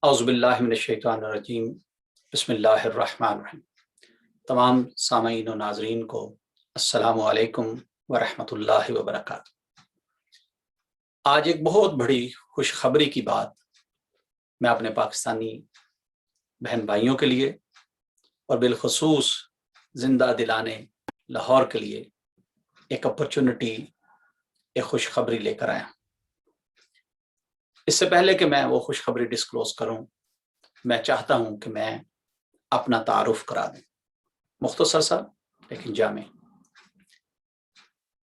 اعوذ باللہ من الشیطان الرجیم بسم اللہ الرحمن الرحیم۔ تمام سامعین و ناظرین کو السلام علیکم ورحمۃ اللہ وبرکاتہ۔ آج ایک بہت بڑی خوشخبری کی بات میں اپنے پاکستانی بہن بھائیوں کے لیے اور بالخصوص زندہ دلانے لاہور کے لیے ایک اپرچونٹی، ایک خوشخبری لے کر آیا ہوں۔ اس سے پہلے کہ میں وہ خوشخبری ڈسکلوز کروں، میں چاہتا ہوں کہ میں اپنا تعارف کرا دوں، مختصر سا لیکن جامع۔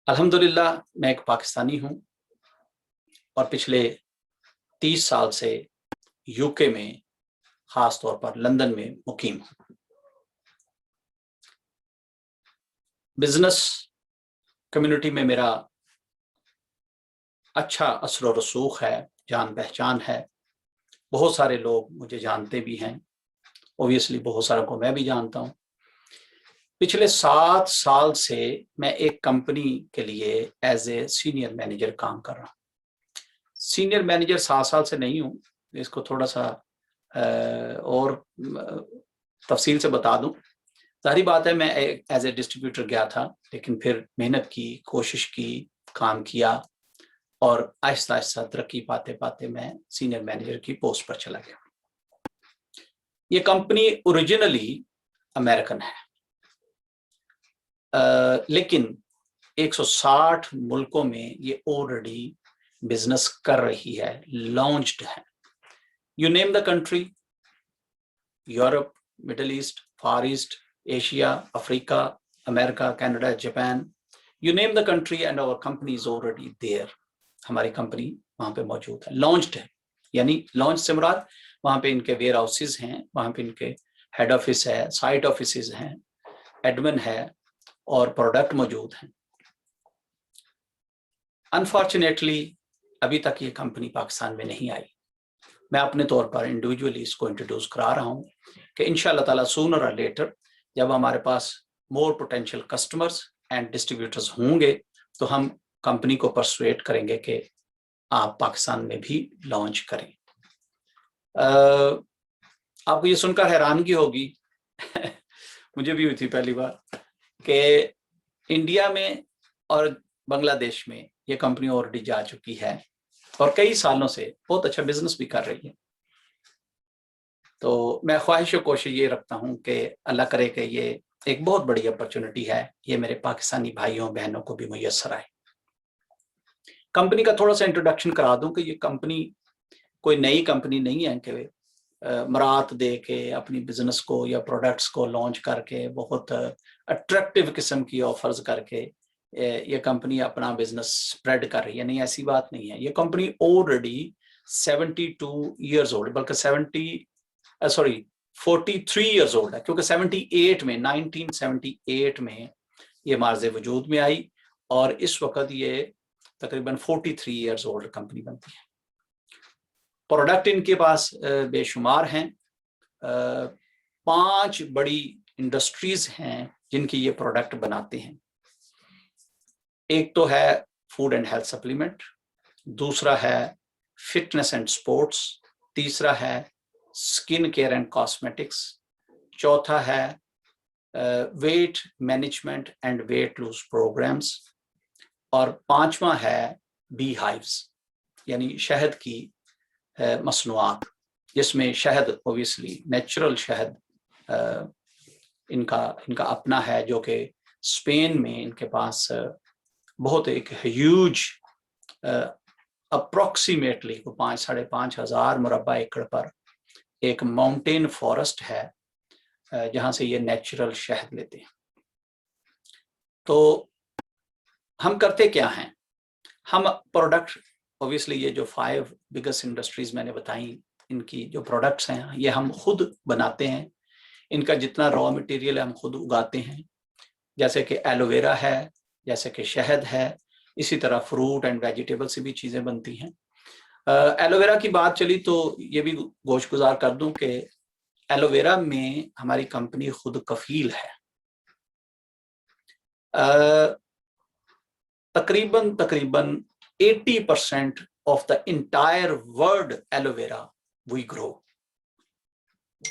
الحمدللہ میں ایک پاکستانی ہوں اور پچھلے 30 سال سے یو کے میں، خاص طور پر لندن میں مقیم ہوں۔ بزنس کمیونٹی میں میرا اچھا اثر و رسوخ ہے، جان پہچان ہے، بہت سارے لوگ مجھے جانتے بھی ہیں، اوبیسلی بہت ساروں کو میں بھی جانتا ہوں۔ پچھلے 7 سال سے میں ایک کمپنی کے لیے ایز اے سینئر مینیجر کام کر رہا ہوں۔ سینئر مینیجر 7 سال سے نہیں ہوں، اس کو تھوڑا سا اور تفصیل سے بتا دوں۔ ظاہری بات ہے میں ایز اے ڈسٹریبیوٹر گیا تھا، لیکن پھر محنت کی، کوشش کی، کام کیا اور آہستہ آہستہ ترقی پاتے پاتے میں سینئر مینیجر کی پوسٹ پر چلا گیا۔ یہ کمپنی اوریجنلی امریکن ہے، لیکن 160 ملکوں میں یہ آلریڈی بزنس کر رہی ہے، لانچڈ ہے۔ You name the country, Europe, Middle East, Far East, Asia, Africa, America, Canada, Japan, you name the country and our company is already there. ہماری کمپنی وہاں پہ موجود ہے، لانچڈ ہے۔ یعنی لانچ سے مراد وہاں پہ ان کے ویئر ہاؤسز ہیں، وہاں پہ ان کے ہیڈ آفس ہے، سائٹ آفسز ہیں، ایڈمن ہے اور پروڈکٹ موجود ہیں۔ انفارچونیٹلی ابھی تک یہ کمپنی پاکستان میں نہیں آئی۔ میں اپنے طور پر انڈیویجولی اس کو انٹروڈیوس کرا رہا ہوں کہ انشاءاللہ تعالیٰ سونر اور لیٹر جب ہمارے پاس مور پوٹینشیل کسٹمرز اینڈ ڈسٹریبیوٹرز ہوں گے تو ہم کمپنی کو پرسویٹ کریں گے کہ آپ پاکستان میں بھی لانچ کریں۔ آپ کو یہ سن کر حیرانگی ہوگی مجھے بھی ہوئی تھی پہلی بار کہ انڈیا میں اور بنگلہ دیش میں یہ کمپنی آلریڈی جا چکی ہے اور کئی سالوں سے بہت اچھا بزنس بھی کر رہی ہے۔ تو میں خواہش و کوشش یہ رکھتا ہوں کہ اللہ کرے کہ یہ ایک بہت بڑی اپرچونٹی ہے، یہ میرے پاکستانی بھائیوں بہنوں کو بھی میسر آئے۔ کمپنی کا تھوڑا سا انٹروڈکشن کرا دوں کہ یہ کمپنی کوئی نئی کمپنی نہیں ہے کہ مرات دے کے اپنی بزنس کو یا پروڈکٹس کو لانچ کر کے بہت اٹریکٹیو قسم کی آفرز کر کے یہ کمپنی اپنا بزنس سپریڈ کر رہی ہے، نہیں، ایسی بات نہیں ہے۔ یہ کمپنی آلریڈی 72 ایئرز اولڈ، بلکہ 43 ایئرز اولڈ ہے، کیونکہ 1978 میں یہ مارز وجود میں آئی اور اس وقت یہ تقریباً 43 ایئرز اولڈ کمپنی بنتی ہے۔ پروڈکٹ ان کے پاس بے شمار ہیں، 5 بڑی انڈسٹریز ہیں جن کی یہ پروڈکٹ بناتے ہیں۔ ایک تو ہے فوڈ اینڈ ہیلتھ سپلیمنٹ، دوسرا ہے فٹنس اینڈ سپورٹس، تیسرا ہے اسکن کیئر اینڈ کاسمیٹکس، چوتھا ہے weight management and weight loss programmes, اور 5واں ہے بی ہائیوز یعنی شہد کی مصنوعات، جس میں شہد اوبیسلی نیچرل شہد ان کا اپنا ہے، جو کہ اسپین میں ان کے پاس بہت ایک ہیوج اپروکسیمیٹلی 5,500 ہزار مربع ایکڑ پر ایک ماؤنٹین فارسٹ ہے جہاں سے یہ نیچرل شہد لیتے ہیں۔ تو ہم کرتے کیا ہیں؟ ہم پروڈکٹ اوبیسلی یہ جو 5 بگیسٹ انڈسٹریز میں نے بتائیں، ان کی جو پروڈکٹس ہیں یہ ہم خود بناتے ہیں۔ ان کا جتنا را مٹیریل ہے ہم خود اگاتے ہیں، جیسے کہ ایلو ویرا ہے، جیسے کہ شہد ہے، اسی طرح فروٹ اینڈ ویجیٹیبل سے بھی چیزیں بنتی ہیں۔ ایلو ویرا کی بات چلی تو یہ بھی گوش گزار کر دوں کہ ایلو ویرا میں ہماری کمپنی خود کفیل ہے۔ تقریباً 80% of the entire world aloe vera we grow